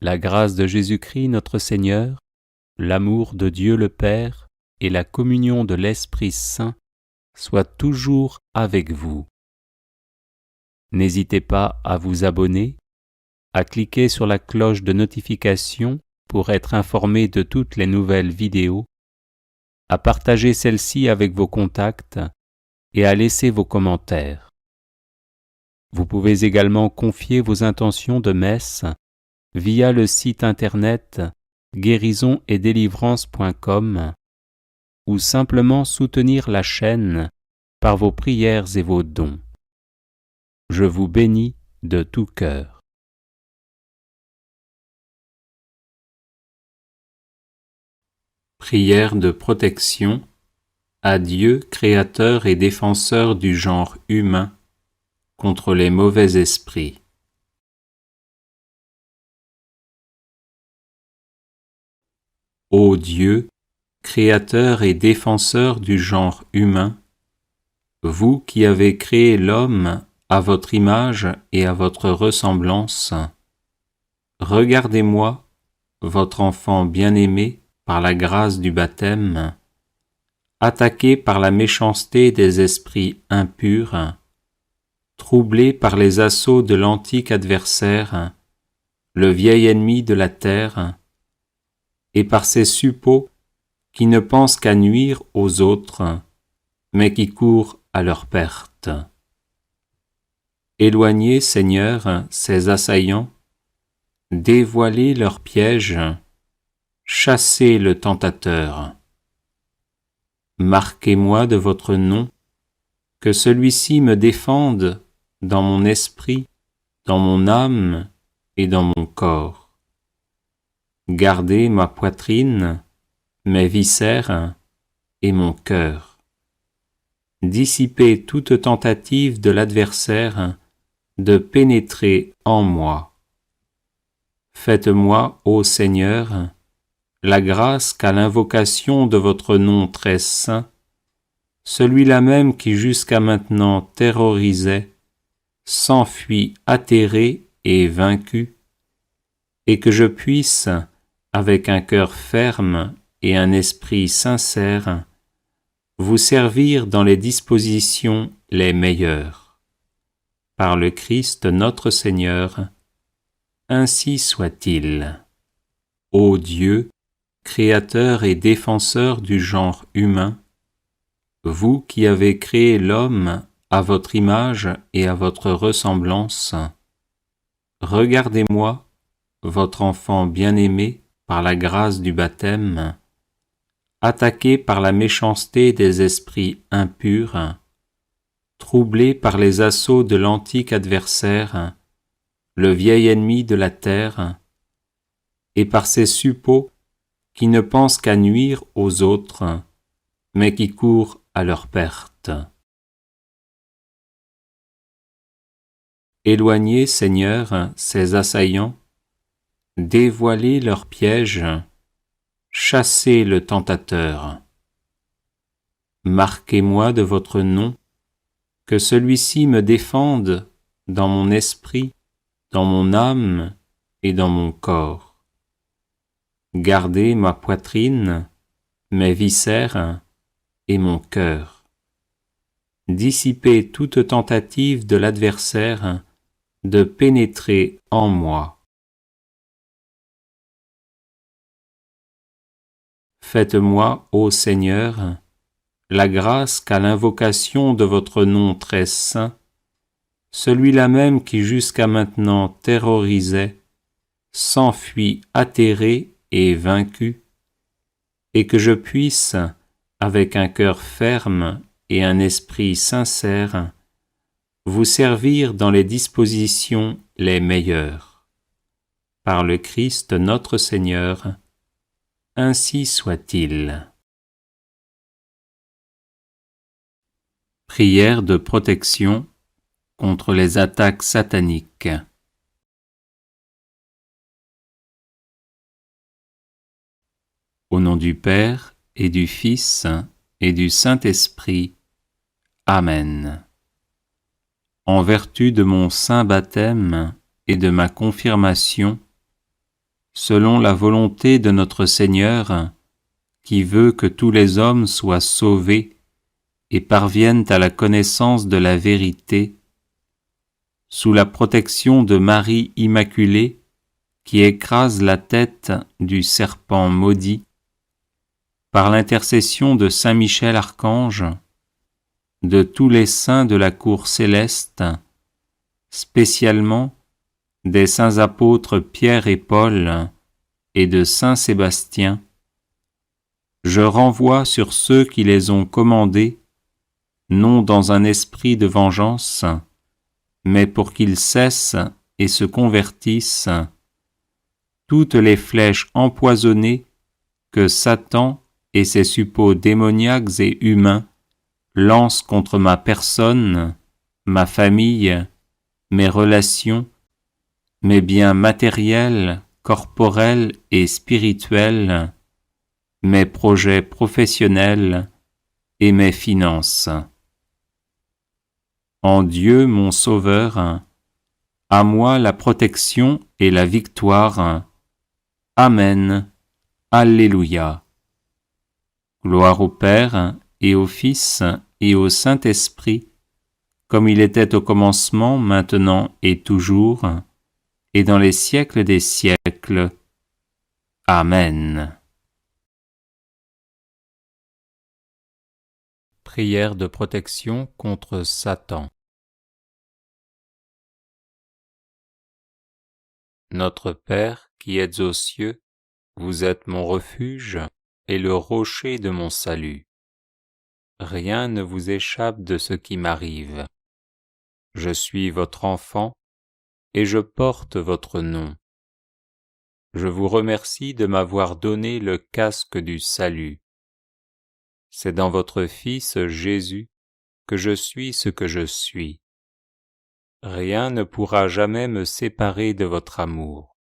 La grâce de Jésus-Christ notre Seigneur, l'amour de Dieu le Père et la communion de l'Esprit Saint soient toujours avec vous. N'hésitez pas à vous abonner, à cliquer sur la cloche de notification pour être informé de toutes les nouvelles vidéos, à partager celle-ci avec vos contacts et à laisser vos commentaires. Vous pouvez également confier vos intentions de messe via le site internet guérisonetdélivrance.com ou simplement soutenir la chaîne par vos prières et vos dons. Je vous bénis de tout cœur. Prière de protection à Dieu, créateur et défenseur du genre humain, contre les mauvais esprits. Ô Dieu, créateur et défenseur du genre humain, vous qui avez créé l'homme à votre image et à votre ressemblance, regardez-moi, votre enfant bien-aimé par la grâce du baptême, attaqué par la méchanceté des esprits impurs, troublé par les assauts de l'antique adversaire, le vieil ennemi de la terre, et par ces suppôts qui ne pensent qu'à nuire aux autres, mais qui courent à leur perte. Éloignez, Seigneur, ces assaillants, dévoilez leurs pièges, chassez le tentateur. Marquez-moi de votre nom, que celui-ci me défende dans mon esprit, dans mon âme et dans mon corps. Gardez ma poitrine, mes viscères et mon cœur. Dissipez toute tentative de l'adversaire de pénétrer en moi. Faites-moi, ô Seigneur, la grâce qu'à l'invocation de votre nom très saint, celui-là même qui jusqu'à maintenant terrorisait, s'enfuit atterré et vaincu, et que je puisse, avec un cœur ferme et un esprit sincère, vous servir dans les dispositions les meilleures. Par le Christ notre Seigneur, ainsi soit-il. Ô Dieu, créateur et défenseur du genre humain, vous qui avez créé l'homme à votre image et à votre ressemblance, regardez-moi, votre enfant bien-aimé par la grâce du baptême, attaqué par la méchanceté des esprits impurs, troublé par les assauts de l'antique adversaire, le vieil ennemi de la terre, et par ces suppôts qui ne pensent qu'à nuire aux autres, mais qui courent à leur perte. Éloignez, Seigneur, ces assaillants, dévoilez leurs pièges, chassez le tentateur. Marquez-moi de votre nom, que celui-ci me défende dans mon esprit, dans mon âme et dans mon corps. Gardez ma poitrine, mes viscères et mon cœur. Dissipez toute tentative de l'adversaire de pénétrer en moi. Faites-moi, ô Seigneur, la grâce qu'à l'invocation de votre nom très saint, celui-là même qui jusqu'à maintenant terrorisait, s'enfuit atterré et vaincu, et que je puisse, avec un cœur ferme et un esprit sincère, vous servir dans les dispositions les meilleures. Par le Christ notre Seigneur, ainsi soit-il. Prière de protection contre les attaques sataniques. Au nom du Père et du Fils et du Saint-Esprit. Amen. En vertu de mon saint baptême et de ma confirmation, selon la volonté de notre Seigneur, qui veut que tous les hommes soient sauvés et parviennent à la connaissance de la vérité, sous la protection de Marie Immaculée, qui écrase la tête du serpent maudit, par l'intercession de Saint Michel Archange, de tous les saints de la cour céleste, spécialement des saints apôtres Pierre et Paul et de Saint Sébastien, je renvoie sur ceux qui les ont commandés, non dans un esprit de vengeance, mais pour qu'ils cessent et se convertissent, toutes les flèches empoisonnées que Satan et ses suppôts démoniaques et humains lancent contre ma personne, ma famille, mes relations, mes biens matériels, corporels et spirituels, mes projets professionnels et mes finances. En Dieu mon Sauveur, à moi la protection et la victoire. Amen. Alléluia. Gloire au Père et au Fils et au Saint-Esprit, comme il était au commencement, maintenant et toujours, et dans les siècles des siècles. Amen. Prière de protection contre Satan. Notre Père qui êtes aux cieux, vous êtes mon refuge et le rocher de mon salut. Rien ne vous échappe de ce qui m'arrive. Je suis votre enfant et je porte votre nom. Je vous remercie de m'avoir donné le casque du salut. C'est dans votre Fils Jésus que je suis ce que je suis. Rien ne pourra jamais me séparer de votre amour.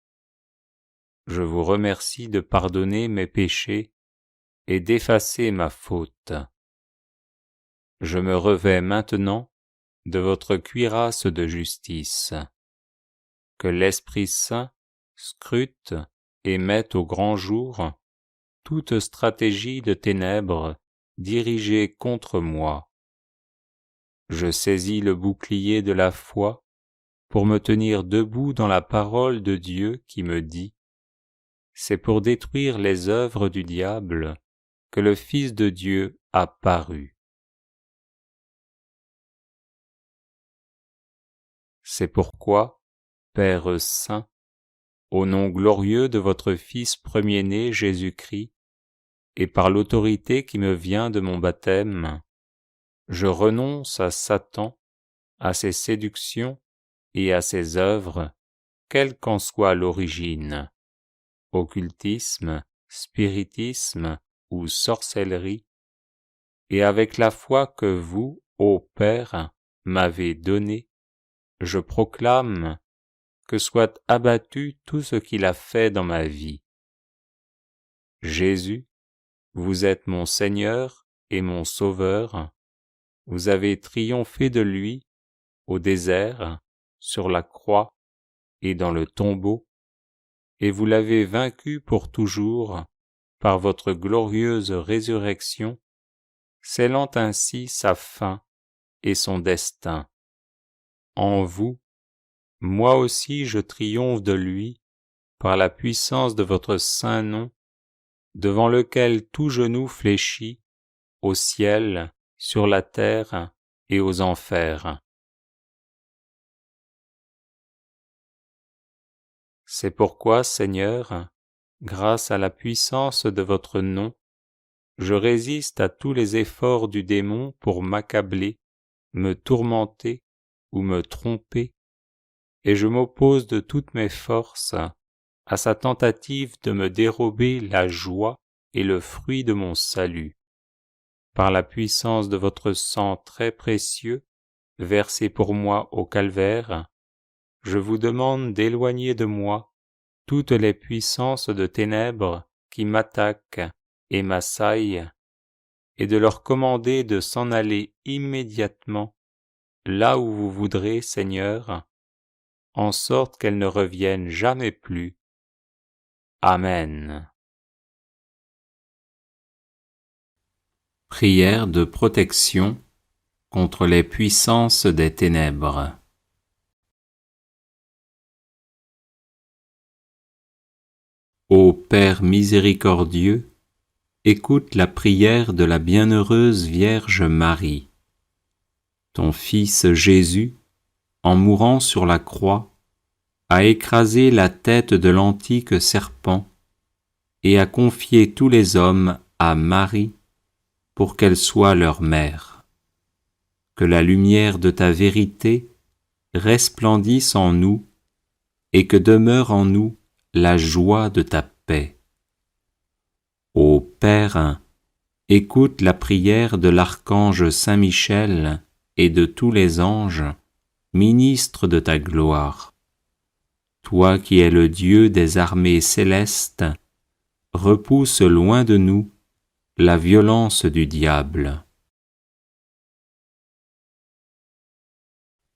Je vous remercie de pardonner mes péchés et d'effacer ma faute. Je me revêts maintenant de votre cuirasse de justice. Que l'Esprit Saint scrute et mette au grand jour toute stratégie de ténèbres dirigée contre moi. Je saisis le bouclier de la foi pour me tenir debout dans la parole de Dieu qui me dit : c'est pour détruire les œuvres du diable que le Fils de Dieu a paru. C'est pourquoi, Père Saint, au nom glorieux de votre Fils premier-né Jésus-Christ, et par l'autorité qui me vient de mon baptême, je renonce à Satan, à ses séductions et à ses œuvres, quelle qu'en soit l'origine, occultisme, spiritisme ou sorcellerie, et avec la foi que vous, ô Père, m'avez donnée, je proclame que soit abattu tout ce qu'il a fait dans ma vie. Jésus, vous êtes mon Seigneur et mon Sauveur, vous avez triomphé de lui au désert, sur la croix et dans le tombeau, et vous l'avez vaincu pour toujours par votre glorieuse résurrection, scellant ainsi sa fin et son destin. En vous, moi aussi je triomphe de lui par la puissance de votre saint nom, devant lequel tout genou fléchit, au ciel, sur la terre et aux enfers. C'est pourquoi, Seigneur, grâce à la puissance de votre nom, je résiste à tous les efforts du démon pour m'accabler, me tourmenter ou me tromper, et je m'oppose de toutes mes forces à sa tentative de me dérober la joie et le fruit de mon salut. Par la puissance de votre sang très précieux, versé pour moi au calvaire, je vous demande d'éloigner de moi toutes les puissances de ténèbres qui m'attaquent et m'assaillent, et de leur commander de s'en aller immédiatement là où vous voudrez, Seigneur, en sorte qu'elles ne reviennent jamais plus. Amen. Prière de protection contre les puissances des ténèbres. Ô Père miséricordieux, écoute la prière de la bienheureuse Vierge Marie. Ton Fils Jésus, en mourant sur la croix, a écrasé la tête de l'antique serpent et a confié tous les hommes à Marie pour qu'elle soit leur mère. Que la lumière de ta vérité resplendisse en nous et que demeure en nous la joie de ta paix. Ô Père, écoute la prière de l'archange Saint Michel et de tous les anges, ministres de ta gloire. Toi qui es le Dieu des armées célestes, repousse loin de nous la violence du diable.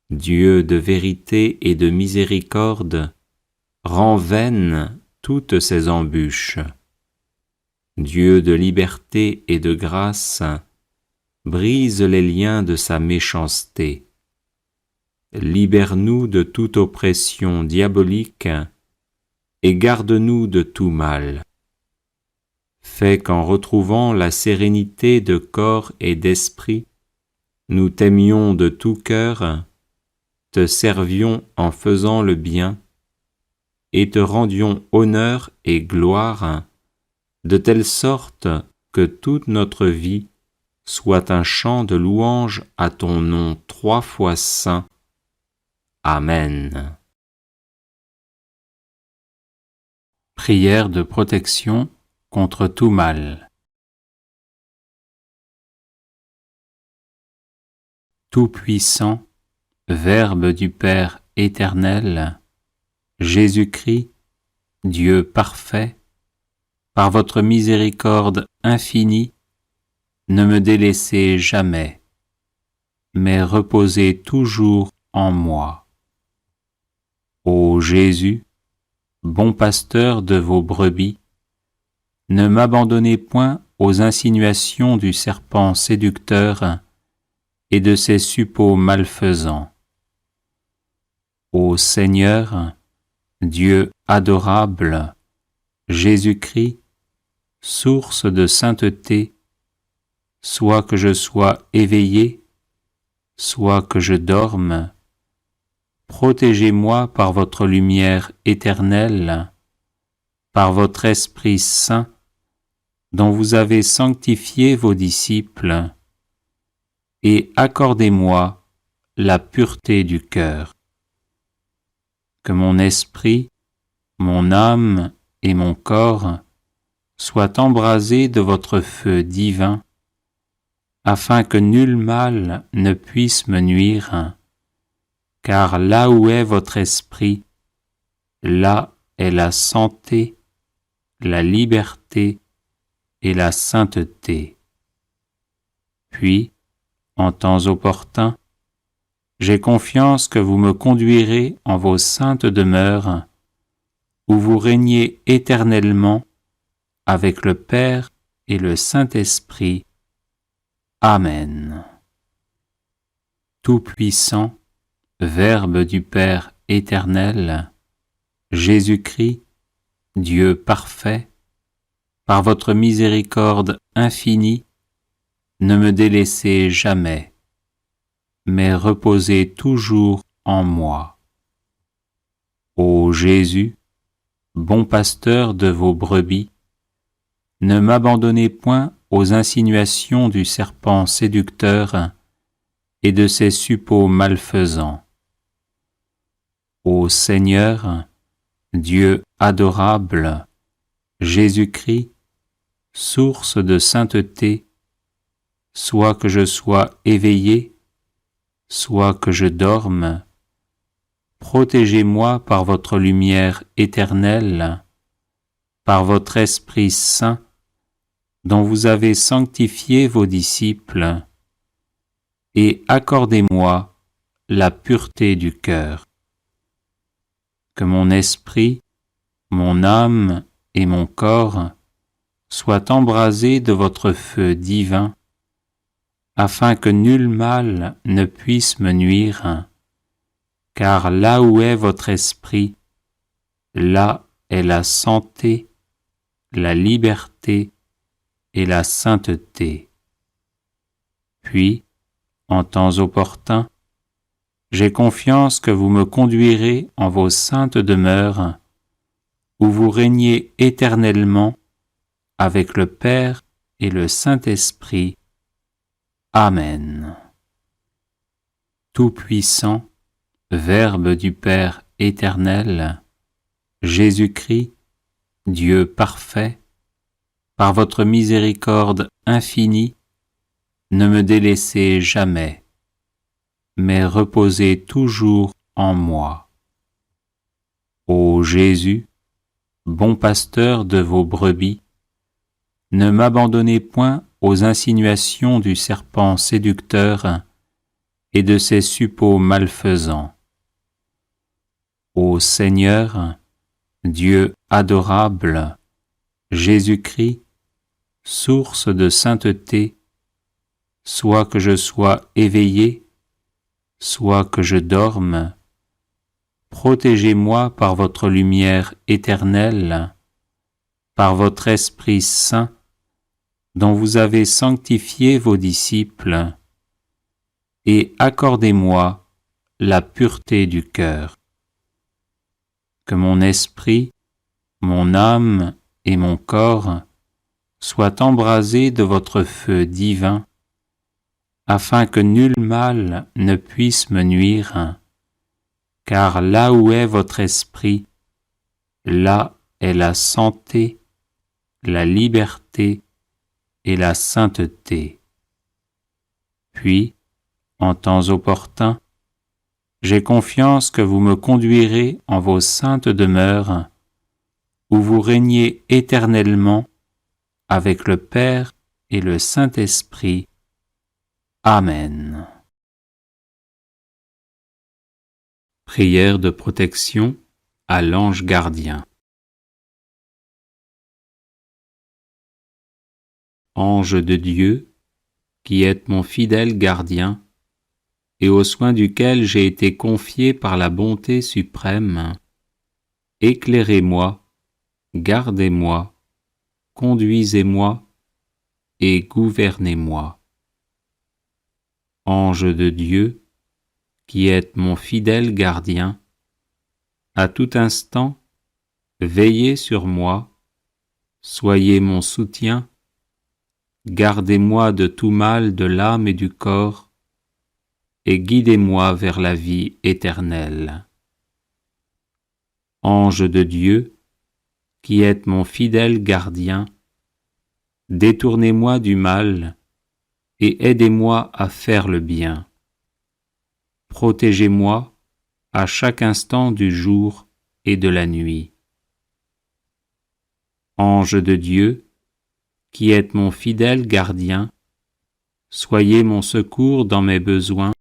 Dieu de vérité et de miséricorde, rend vaines toutes ces embûches. Dieu de liberté et de grâce, brise les liens de sa méchanceté. Libère-nous de toute oppression diabolique et garde-nous de tout mal. Fais qu'en retrouvant la sérénité de corps et d'esprit, nous t'aimions de tout cœur, te servions en faisant le bien, et te rendions honneur et gloire, de telle sorte que toute notre vie soit un chant de louange à ton nom 3 fois saint. Amen. Prière de protection contre tout mal. Tout-puissant, Verbe du Père éternel, Jésus-Christ, Dieu parfait, par votre miséricorde infinie, ne me délaissez jamais, mais reposez toujours en moi. Ô Jésus, bon pasteur de vos brebis, ne m'abandonnez point aux insinuations du serpent séducteur et de ses suppôts malfaisants. Ô Seigneur, Dieu adorable, Jésus-Christ, source de sainteté, soit que je sois éveillé, soit que je dorme, protégez-moi par votre lumière éternelle, par votre Esprit Saint, dont vous avez sanctifié vos disciples, et accordez-moi la pureté du cœur. Que mon esprit, mon âme et mon corps soient embrasés de votre feu divin, afin que nul mal ne puisse me nuire, car là où est votre esprit, là est la santé, la liberté et la sainteté. Puis, en temps opportun, j'ai confiance que vous me conduirez en vos saintes demeures, où vous régnez éternellement avec le Père et le Saint-Esprit. Amen. Tout-puissant, Verbe du Père éternel, Jésus-Christ, Dieu parfait, par votre miséricorde infinie, ne me délaissez jamais, mais reposez toujours en moi. Ô Jésus, bon pasteur de vos brebis, ne m'abandonnez point aux insinuations du serpent séducteur et de ses suppôts malfaisants. Ô Seigneur, Dieu adorable, Jésus-Christ, source de sainteté, soit que je sois éveillé, soit que je dorme, protégez-moi par votre lumière éternelle, par votre Esprit Saint, dont vous avez sanctifié vos disciples, et accordez-moi la pureté du cœur. Que mon esprit, mon âme et mon corps soient embrasés de votre feu divin, afin que nul mal ne puisse me nuire, car là où est votre esprit, là est la santé, la liberté et la sainteté. Puis, en temps opportun, j'ai confiance que vous me conduirez en vos saintes demeures, où vous régnez éternellement avec le Père et le Saint-Esprit. Amen. Tout-Puissant, Verbe du Père éternel, Jésus-Christ, Dieu parfait, par votre miséricorde infinie, ne me délaissez jamais, mais reposez toujours en moi. Ô Jésus, bon pasteur de vos brebis, ne m'abandonnez point aux insinuations du serpent séducteur et de ses suppôts malfaisants. Ô Seigneur, Dieu adorable, Jésus-Christ, source de sainteté, soit que je sois éveillé, soit que je dorme, protégez-moi par votre lumière éternelle, par votre Esprit Saint, dont vous avez sanctifié vos disciples, et accordez-moi la pureté du cœur. Que mon esprit, mon âme et mon corps soient embrasés de votre feu divin, afin que nul mal ne puisse me nuire, car là où est votre esprit, là est la santé, la liberté et la sainteté. Puis, en temps opportun, j'ai confiance que vous me conduirez en vos saintes demeures, où vous régnez éternellement avec le Père et le Saint-Esprit. Amen. Prière de protection à l'ange gardien. Ange de Dieu, qui êtes mon fidèle gardien, et aux soins duquel j'ai été confié par la bonté suprême, éclairez-moi, gardez-moi, conduisez-moi et gouvernez-moi. Ange de Dieu, qui êtes mon fidèle gardien, à tout instant, veillez sur moi, soyez mon soutien, gardez-moi de tout mal de l'âme et du corps, et guidez-moi vers la vie éternelle. Ange de Dieu, qui êtes mon fidèle gardien, détournez-moi du mal et aidez-moi à faire le bien. Protégez-moi à chaque instant du jour et de la nuit. Ange de Dieu, qui êtes mon fidèle gardien, soyez mon secours dans mes besoins,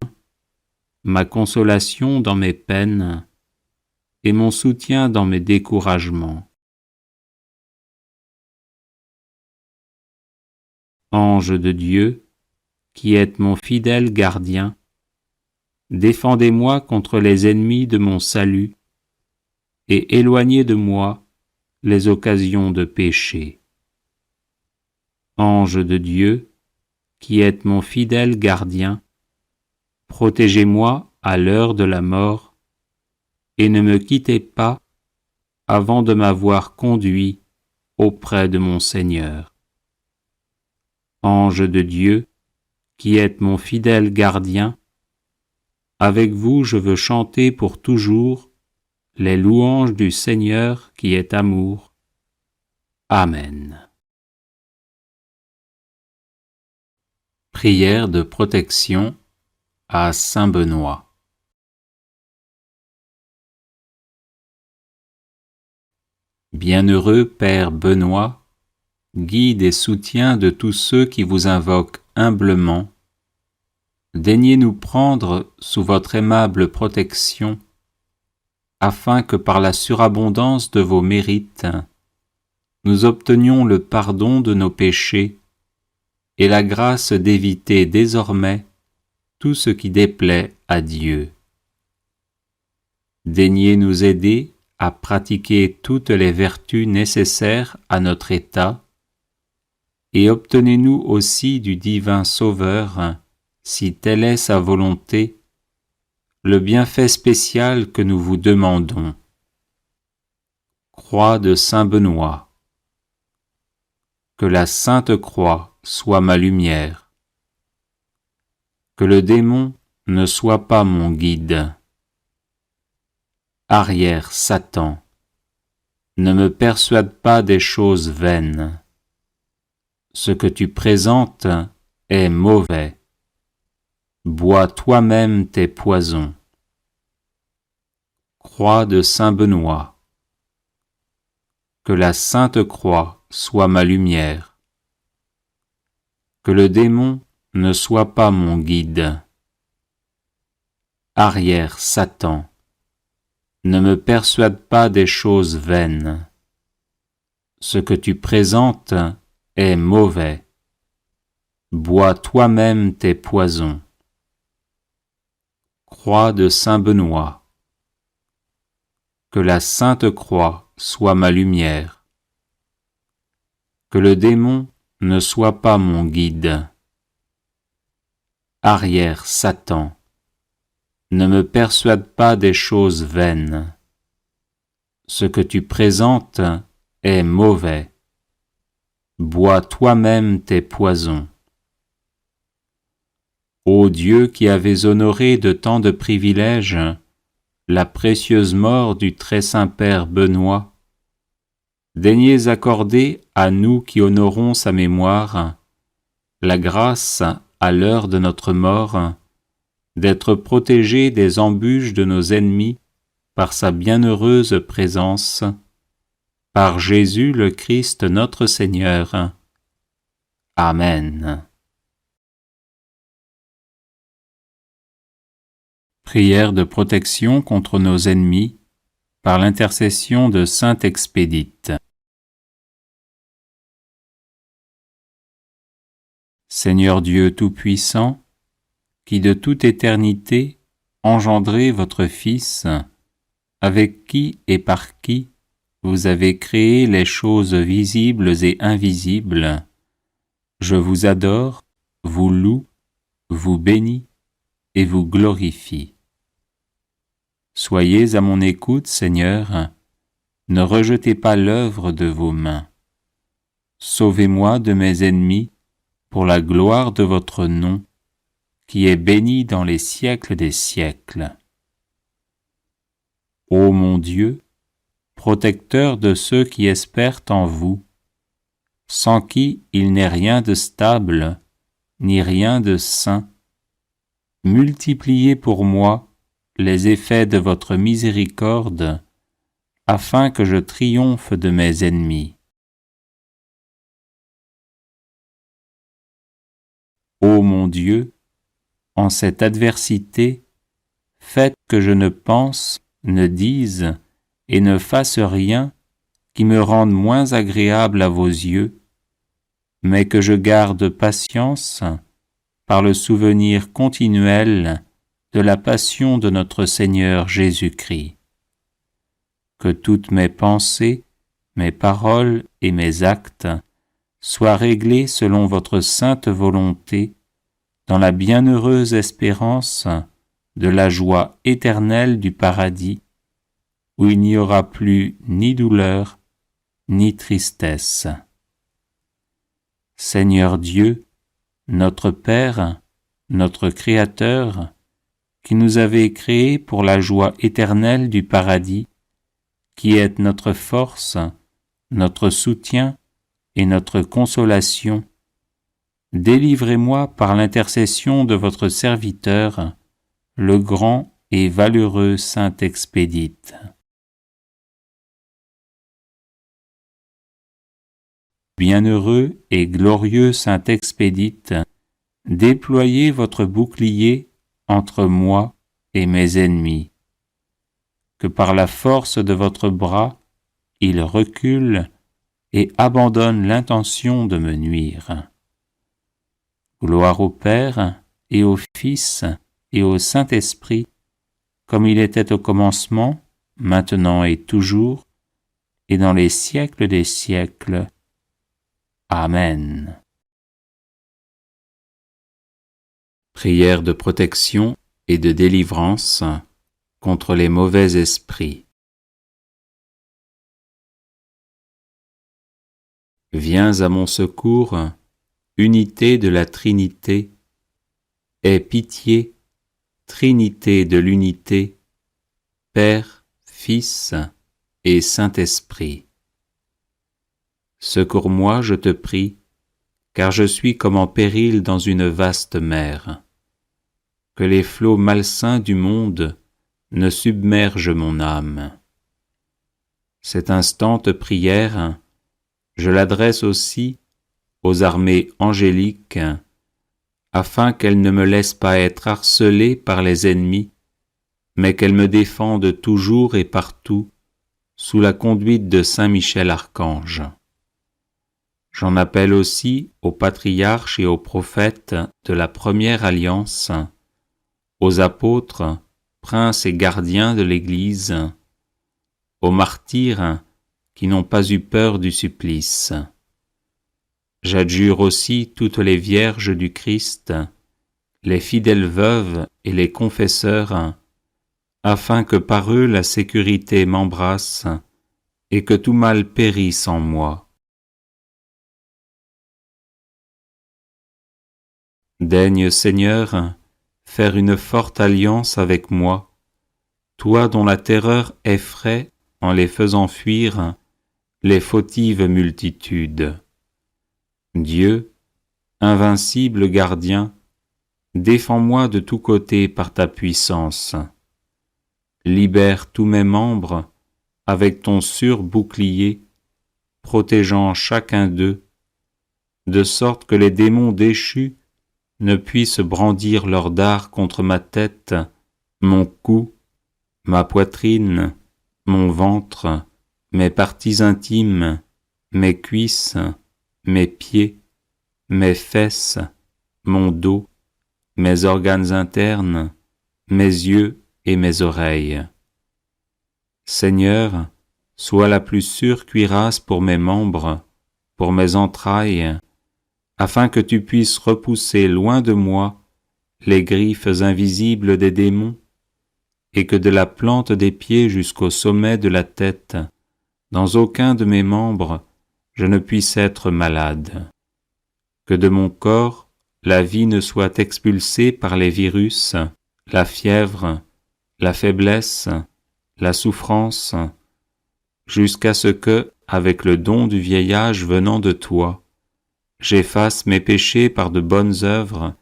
ma consolation dans mes peines et mon soutien dans mes découragements. Ange de Dieu, qui êtes mon fidèle gardien, défendez-moi contre les ennemis de mon salut et éloignez de moi les occasions de péché. Ange de Dieu, qui êtes mon fidèle gardien, protégez-moi à l'heure de la mort et ne me quittez pas avant de m'avoir conduit auprès de mon Seigneur. Ange de Dieu, qui êtes mon fidèle gardien, avec vous je veux chanter pour toujours les louanges du Seigneur qui est amour. Amen. Prière de protection à Saint Benoît. Bienheureux Père Benoît, guide et soutien de tous ceux qui vous invoquent humblement, daignez nous prendre sous votre aimable protection, afin que par la surabondance de vos mérites, nous obtenions le pardon de nos péchés et la grâce d'éviter désormais tout ce qui déplaît à Dieu. Daignez nous aider à pratiquer toutes les vertus nécessaires à notre état et obtenez-nous aussi du divin Sauveur, si telle est sa volonté, le bienfait spécial que nous vous demandons. Croix de Saint Benoît. Que la Sainte Croix soit ma lumière. Que le démon ne soit pas mon guide. Arrière, Satan, ne me persuade pas des choses vaines. Ce que tu présentes est mauvais. Bois toi-même tes poisons. Croix de Saint Benoît. Que la Sainte Croix soit ma lumière. Que le démon ne soit pas mon guide. Arrière, Satan, ne me persuade pas des choses vaines. Ce que tu présentes est mauvais. Bois toi-même tes poisons. Croix de Saint Benoît. Que la Sainte Croix soit ma lumière. Que le démon ne soit pas mon guide. Arrière, Satan, ne me persuade pas des choses vaines. Ce que tu présentes est mauvais. Bois toi-même tes poisons. Ô Dieu qui avais honoré de tant de privilèges la précieuse mort du très saint Père Benoît, daignez accorder à nous qui honorons sa mémoire la grâce, à l'heure de notre mort, d'être protégés des embûches de nos ennemis par sa bienheureuse présence, par Jésus le Christ notre Seigneur. Amen. Prière de protection contre nos ennemis par l'intercession de Sainte Expédite. Seigneur Dieu Tout-Puissant, qui de toute éternité engendrez votre Fils, avec qui et par qui vous avez créé les choses visibles et invisibles, je vous adore, vous loue, vous bénis et vous glorifie. Soyez à mon écoute, Seigneur, ne rejetez pas l'œuvre de vos mains. Sauvez-moi de mes ennemis pour la gloire de votre nom, qui est béni dans les siècles des siècles. Ô mon Dieu, protecteur de ceux qui espèrent en vous, sans qui il n'est rien de stable, ni rien de saint, multipliez pour moi les effets de votre miséricorde, afin que je triomphe de mes ennemis. Ô mon Dieu, en cette adversité, faites que je ne pense, ne dise et ne fasse rien qui me rende moins agréable à vos yeux, mais que je garde patience par le souvenir continuel de la passion de notre Seigneur Jésus-Christ. Que toutes mes pensées, mes paroles et mes actes soient réglés selon votre sainte volonté, dans la bienheureuse espérance de la joie éternelle du paradis, où il n'y aura plus ni douleur, ni tristesse. Seigneur Dieu, notre Père, notre Créateur, qui nous avez créés pour la joie éternelle du paradis, qui est notre force, notre soutien et notre consolation, délivrez-moi par l'intercession de votre serviteur, le grand et valeureux Saint Expédite. Bienheureux et glorieux Saint Expédite, déployez votre bouclier entre moi et mes ennemis. Que par la force de votre bras, ils reculent et abandonne l'intention de me nuire. Gloire au Père et au Fils et au Saint-Esprit, comme il était au commencement, maintenant et toujours, et dans les siècles des siècles. Amen. Prière de protection et de délivrance contre les mauvais esprits. Viens à mon secours, unité de la Trinité, aie pitié, Trinité de l'unité, Père, Fils et Saint-Esprit. Secours-moi, je te prie, car je suis comme en péril dans une vaste mer. Que les flots malsains du monde ne submergent mon âme. Cette instante prière, je l'adresse aussi aux armées angéliques, afin qu'elles ne me laissent pas être harcelées par les ennemis, mais qu'elles me défendent toujours et partout, sous la conduite de Saint Michel Archange. J'en appelle aussi aux patriarches et aux prophètes de la première alliance, aux apôtres, princes et gardiens de l'Église, aux martyrs qui n'ont pas eu peur du supplice. J'adjure aussi toutes les vierges du Christ, les fidèles veuves et les confesseurs, afin que par eux la sécurité m'embrasse et que tout mal périsse en moi. Daigne, Seigneur, faire une forte alliance avec moi, toi dont la terreur effraie en les faisant fuir les fautives multitudes. Dieu, invincible gardien, défends-moi de tous côtés par ta puissance. Libère tous mes membres avec ton sûr bouclier, protégeant chacun d'eux, de sorte que les démons déchus ne puissent brandir leurs dards contre ma tête, mon cou, ma poitrine, mon ventre, mes parties intimes, mes cuisses, mes pieds, mes fesses, mon dos, mes organes internes, mes yeux et mes oreilles. Seigneur, sois la plus sûre cuirasse pour mes membres, pour mes entrailles, afin que tu puisses repousser loin de moi les griffes invisibles des démons, et que de la plante des pieds jusqu'au sommet de la tête, dans aucun de mes membres, je ne puisse être malade. Que de mon corps, la vie ne soit expulsée par les virus, la fièvre, la faiblesse, la souffrance, jusqu'à ce que, avec le don du vieil âge venant de toi, j'efface mes péchés par de bonnes œuvres,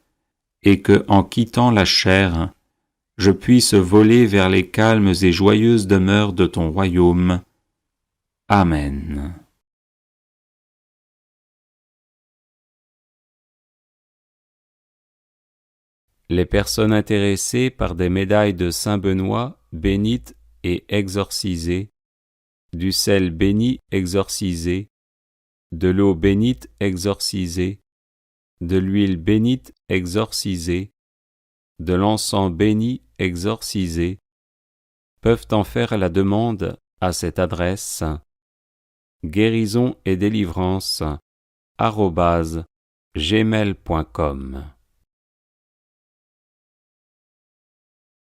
et que, en quittant la chair, je puisse voler vers les calmes et joyeuses demeures de ton royaume. Amen. Les personnes intéressées par des médailles de Saint Benoît bénites et exorcisées, du sel béni exorcisé, de l'eau bénite exorcisée, de l'huile bénite exorcisée, de l'encens béni exorcisé, peuvent en faire la demande à cette adresse guérison et délivrance @gmail.com